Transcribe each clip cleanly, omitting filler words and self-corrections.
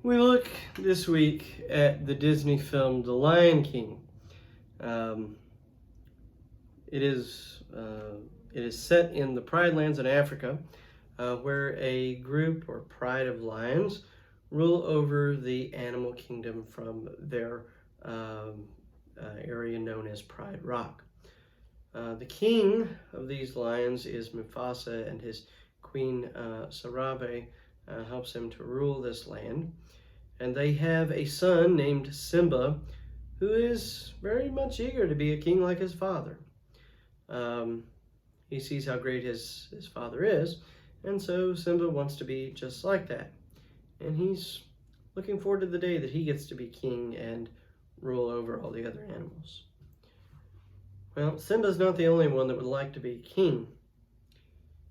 We look this week at the Disney film The Lion King. Um, it is set in the Pride Lands in Africa, where a group or pride of lions rule over the animal kingdom from their area known as Pride Rock. The king of these lions is Mufasa, and his queen Sarabe helps him to rule this land. And they have a son named Simba, who is very much eager to be a king like his father. He sees how great his father is, and so Simba wants to be just like that. And he's looking forward to the day that he gets to be king and rule over all the other animals. Well, Simba's not the only one that would like to be king.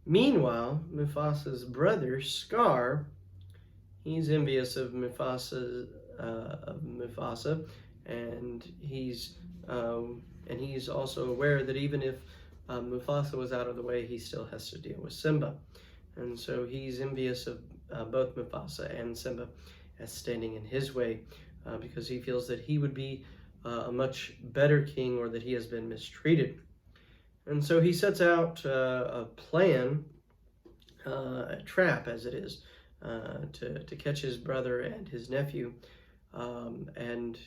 Meanwhile, Mufasa's brother, Scar, he's envious of Mufasa, and he's also aware that even if Mufasa was out of the way, he still has to deal with Simba, and so he's envious of both Mufasa and Simba as standing in his way, because he feels that he would be a much better king, or that he has been mistreated. And so he sets out a plan, a trap as it is, to catch his brother and his nephew, and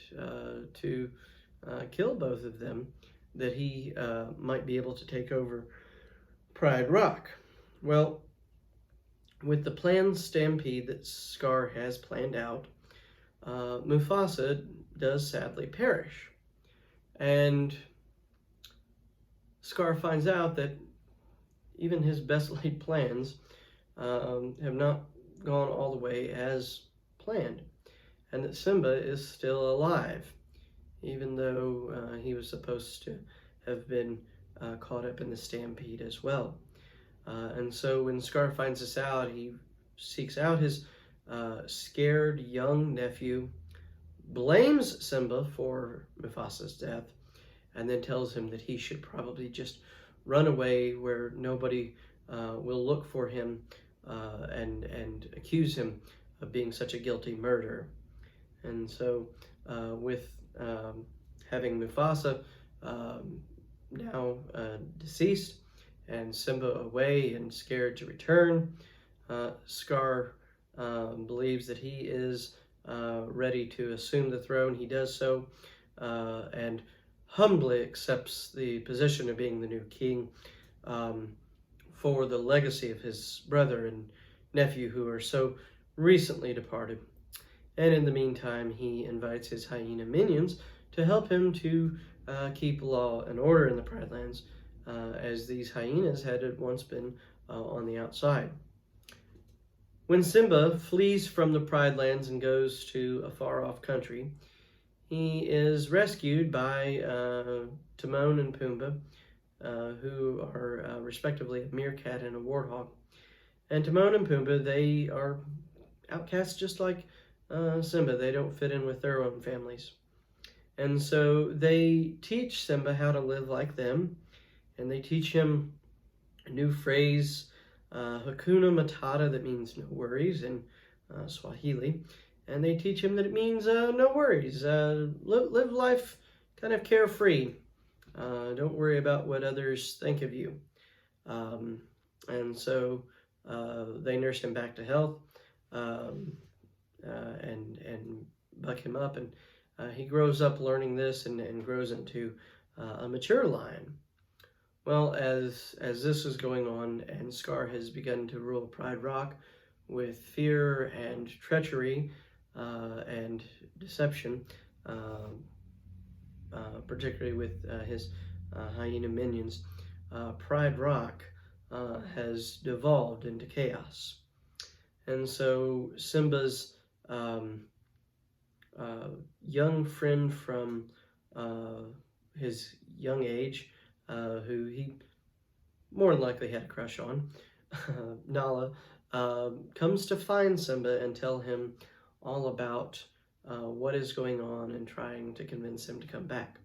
to kill both of them, that he might be able to take over Pride Rock. Well, with the planned stampede that Scar has planned out, Mufasa does sadly perish. And Scar finds out that even his best laid plans have not gone all the way as planned, and that Simba is still alive, even though he was supposed to have been caught up in the stampede as well. And so when Scar finds this out, he seeks out his scared young nephew, blames Simba for Mufasa's death, and then tells him that he should probably just run away where nobody will look for him and accuse him of being such a guilty murderer. And so with having Mufasa now deceased and Simba away and scared to return, Scar believes that he is ready to assume the throne. He does so and humbly accepts the position of being the new king, for the legacy of his brother and nephew who are so recently departed. And in the meantime, he invites his hyena minions to help him to keep law and order in the Pride Lands, as these hyenas had once been on the outside. When Simba flees from the Pride Lands and goes to a far-off country, he is rescued by Timon and Pumbaa, who are respectively a meerkat and a warthog. And Timon and Pumbaa, they are outcasts just like Simba. They don't fit in with their own families. And so they teach Simba how to live like them, and they teach him a new phrase, Hakuna Matata, that means no worries in Swahili. And they teach him that it means no worries, live life kind of carefree. Don't worry about what others think of you. And so they nurse him back to health, and buck him up, and he grows up learning this and grows into a mature lion. Well, as this is going on, and Scar has begun to rule Pride Rock with fear and treachery and deception, particularly with his hyena minions, Pride Rock has devolved into chaos. And so Simba's young friend from his young age, who he more than likely had a crush on, Nala, comes to find Simba and tell him all about what is going on, and trying to convince him to come back.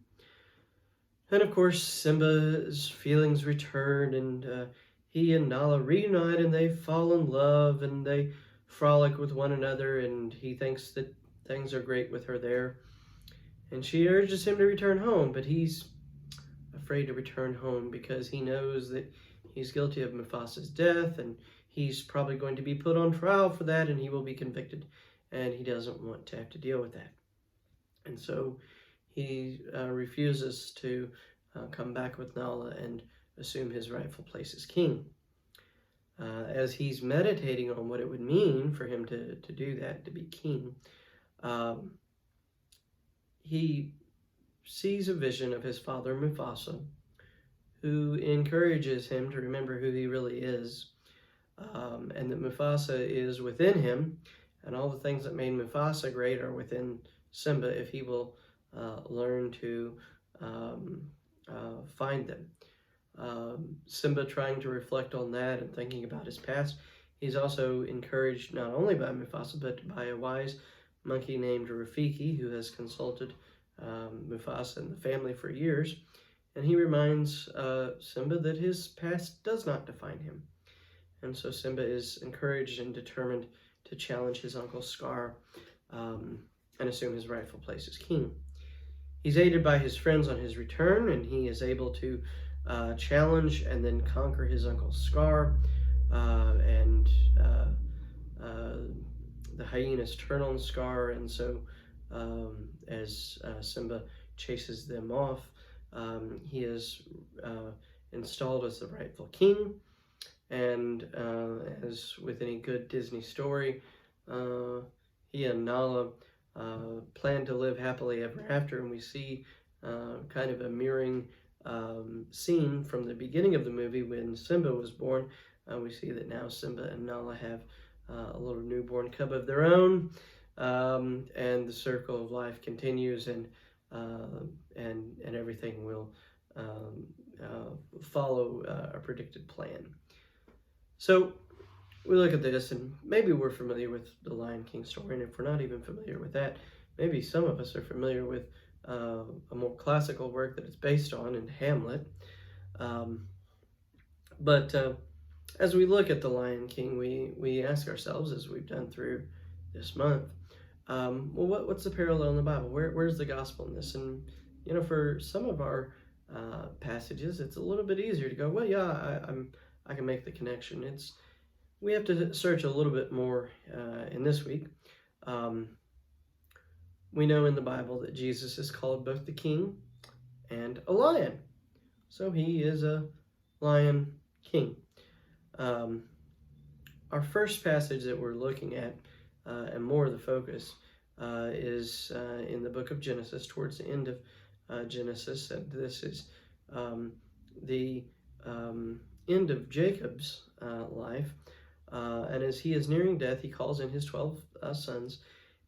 And of course, Simba's feelings return, and he and Nala reunite, and they fall in love, and they frolic with one another, and he thinks that things are great with her there. And she urges him to return home, but he's afraid to return home because he knows that he's guilty of Mufasa's death, and he's probably going to be put on trial for that, and he will be convicted, and he doesn't want to have to deal with that. And so he refuses to come back with Nala and assume his rightful place as king. As he's meditating on what it would mean for him to do that, to be king, he sees a vision of his father Mufasa, who encourages him to remember who he really is, and that Mufasa is within him, and all the things that made Mufasa great are within Simba if he will learn to find them. Simba trying to reflect on that and thinking about his past. He's also encouraged not only by Mufasa, but by a wise monkey named Rafiki, who has consulted Mufasa and the family for years. And he reminds Simba that his past does not define him. And so Simba is encouraged and determined to challenge his uncle Scar and assume his rightful place as king. He's aided by his friends on his return, and he is able to challenge and then conquer his uncle Scar, and the hyenas turn on Scar, and so as Simba chases them off, he is installed as the rightful king, and as with any good Disney story, he and Nala plan to live happily ever after, and we see kind of a mirroring scene from the beginning of the movie when Simba was born. We see that now Simba and Nala have a little newborn cub of their own, and the circle of life continues, and everything will follow a predicted plan. So we look at this, and maybe we're familiar with the Lion King story, and if we're not even familiar with that, maybe some of us are familiar with a more classical work that it's based on in Hamlet. But as we look at the Lion King, we ask ourselves, as we've done through this month, well, what's the parallel in the Bible? Where's the gospel in this? And you know, for some of our passages, it's a little bit easier to go, well, yeah, I can make the connection. We have to search a little bit more in this week. We know in the Bible that Jesus is called both the king and a lion. So he is a lion king. Our first passage that we're looking at, and more of the focus, is in the book of Genesis, towards the end of Genesis. And this is the end of Jacob's life. And as he is nearing death, he calls in his 12 sons,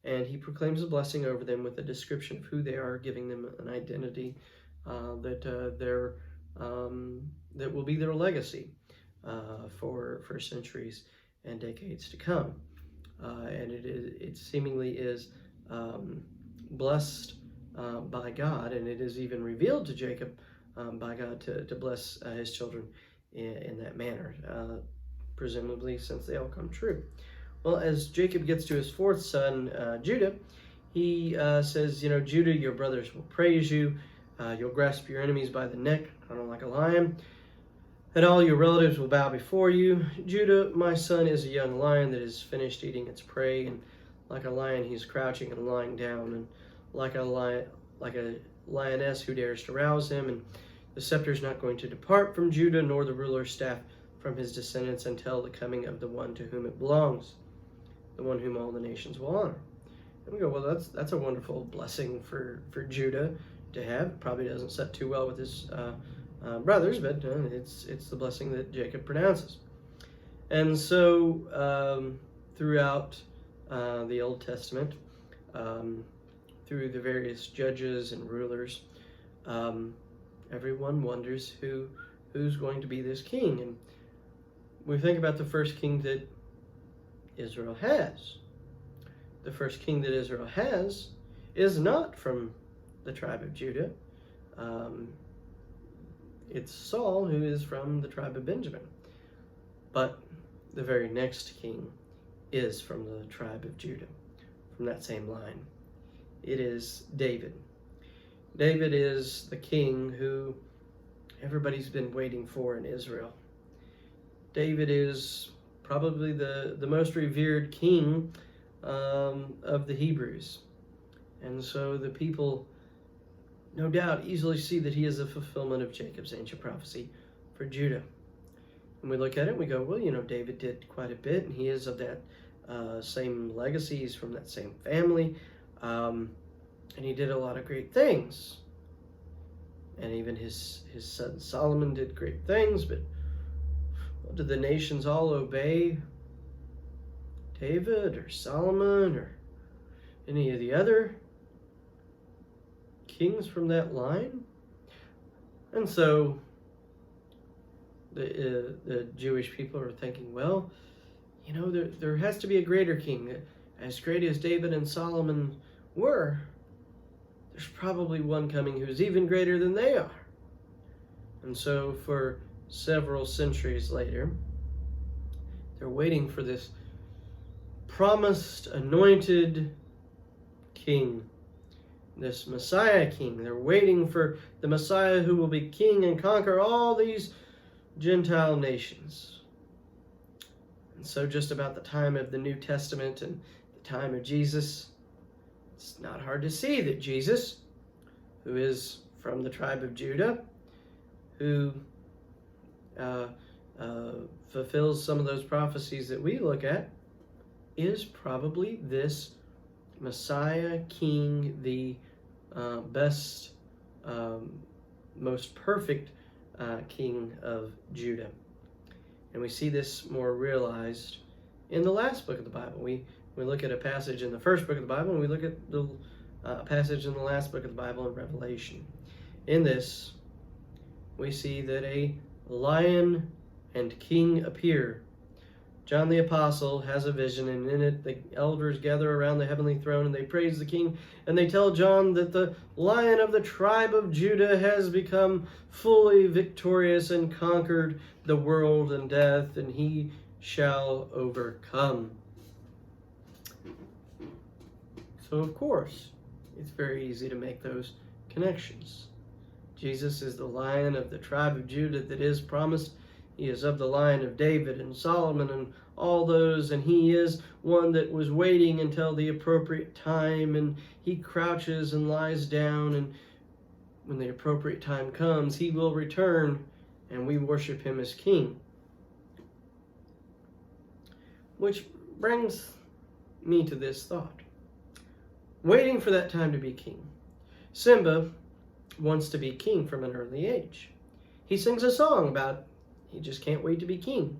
and he proclaims a blessing over them with a description of who they are, giving them an identity that will be their legacy for centuries and decades to come. And it seemingly is blessed by God, and it is even revealed to Jacob by God to bless his children in that manner, presumably since they all come true. Well, as Jacob gets to his fourth son, Judah, he says, you know, Judah, your brothers will praise you. You'll grasp your enemies by the neck, kind of like a lion. And all your relatives will bow before you. Judah, my son, is a young lion that has finished eating its prey, and like a lion, he's crouching and lying down, and like a lioness who dares to rouse him. And the scepter is not going to depart from Judah, nor the ruler's staff from his descendants, until the coming of the one to whom it belongs, the one whom all the nations will honor. And we go, well, that's a wonderful blessing for Judah to have. It probably doesn't set too well with his brothers, but it's the blessing that Jacob pronounces. And so throughout the Old Testament, through the various judges and rulers, everyone wonders who's going to be this king. And we think about the first king that Israel has. The first king that Israel has is not from the tribe of Judah. It's Saul, who is from the tribe of Benjamin. But the very next king is from the tribe of Judah, from that same line. It is David. David is the king who everybody's been waiting for in Israel. David is probably the most revered king of the Hebrews. And so the people, no doubt, easily see that he is a fulfillment of Jacob's ancient prophecy for Judah. And we look at it and we go, well, David did quite a bit, and he is of that same legacy. He's from that same family. And he did a lot of great things. And even his son Solomon did great things, but did the nations all obey David or Solomon or any of the other kings from that line? And so the Jewish people are thinking, well, there has to be a greater king. As great as David and Solomon were, there's probably one coming who's even greater than they are. And so for several centuries later, they're waiting for this promised, anointed king, this Messiah king. They're waiting for the Messiah who will be king and conquer all these Gentile nations. And so just about the time of the New Testament and the time of Jesus, it's not hard to see that Jesus, who is from the tribe of Judah, who fulfills some of those prophecies that we look at, is probably this Messiah king, the best, most perfect king of Judah. And we see this more realized in the last book of the Bible. We look at a passage in the first book of the Bible, and we look at the passage in the last book of the Bible in Revelation. In this, we see that a lion and king appear. John the Apostle has a vision, and in it the elders gather around the heavenly throne, and they praise the king, and they tell John that the Lion of the tribe of Judah has become fully victorious and conquered the world and death, and he shall overcome. So, of course, it's very easy to make those connections. Jesus is the Lion of the tribe of Judah that is promised. He is of the line of David and Solomon and all those, and he is one that was waiting until the appropriate time, and he crouches and lies down, and when the appropriate time comes, he will return, and we worship him as king. Which brings me to this thought. Waiting for that time to be king. Simba wants to be king from an early age. He sings a song about he just can't wait to be king.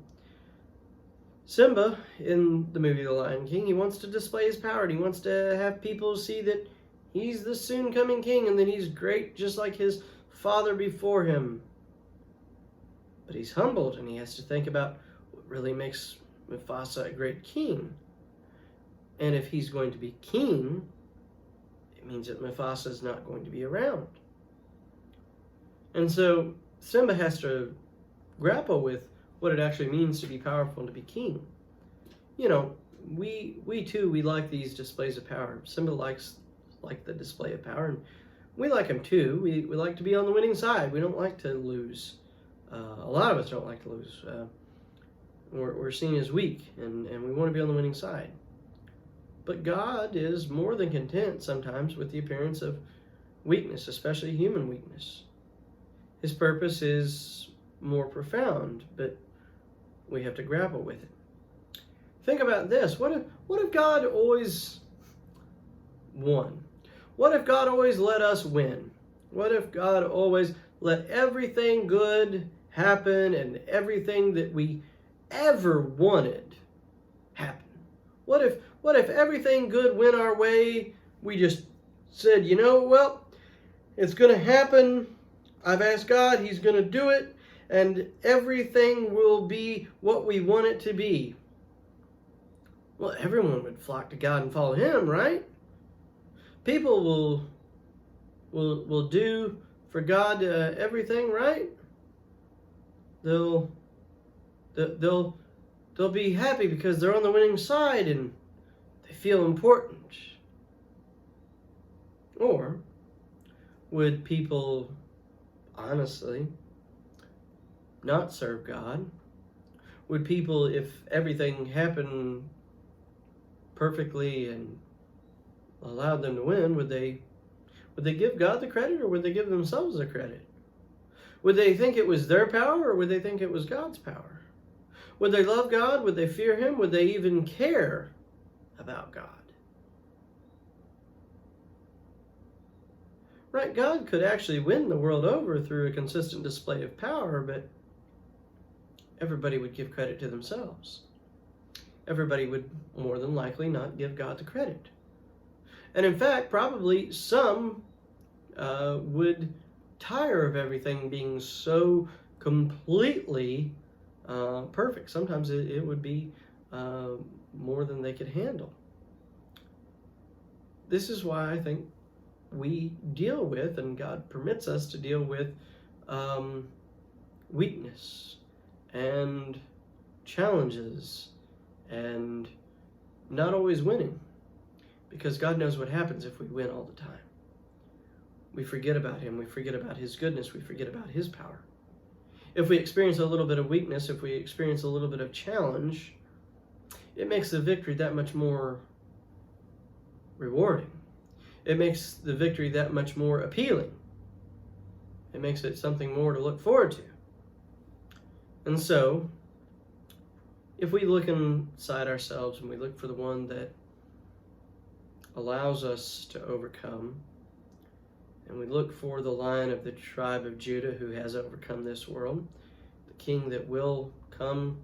Simba, in the movie The Lion King, he wants to display his power. And he wants to have people see that he's the soon coming king and that he's great just like his father before him. But he's humbled, and he has to think about what really makes Mufasa a great king. And if he's going to be king, it means that Mufasa is not going to be around. And so Simba has to grapple with what it actually means to be powerful and to be king. We too, we like these displays of power. Simba likes the display of power, and we like him too. We like to be on the winning side. We don't like to lose. A lot of us don't like to lose. We're seen as weak, and we want to be on the winning side. But God is more than content sometimes with the appearance of weakness, especially human weakness. His purpose is more profound, but we have to grapple with it. Think about this. What if God always won? What if God always let us win? What if God always let everything good happen and everything that we ever wanted happen? What if everything good went our way? We just said, well, it's going to happen. I've asked God, he's going to do it, and everything will be what we want it to be. Well, everyone would flock to God and follow him, right? People will do for God everything, right? They'll They'll be happy because they're on the winning side and they feel important. Or would people honestly not serve God? Would people, if everything happened perfectly and allowed them to win, would they give God the credit, or would they give themselves the credit? Would they think it was their power, or would they think it was God's power? Would they love God? Would they fear Him? Would they even care about God? Right, God could actually win the world over through a consistent display of power, but everybody would give credit to themselves. Everybody would more than likely not give God the credit. And in fact, probably some would tire of everything being so completely perfect. Sometimes it would be more than they could handle. This is why I think we deal with, and God permits us to deal with, weakness and challenges and not always winning, because God knows what happens if we win all the time. We forget about Him, we forget about His goodness, we forget about His power. If we experience a little bit of weakness, if we experience a little bit of challenge, it makes the victory that much more rewarding. It makes the victory that much more appealing. It makes it something more to look forward to. And so, if we look inside ourselves and we look for the one that allows us to overcome, and we look for the Lion of the tribe of Judah who has overcome this world, the King that will come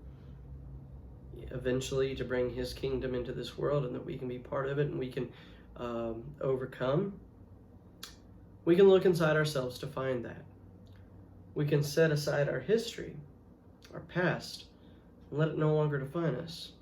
eventually to bring His kingdom into this world, and that we can be part of it and we can overcome, we can look inside ourselves to find that. We can set aside our history, our past, and let it no longer define us.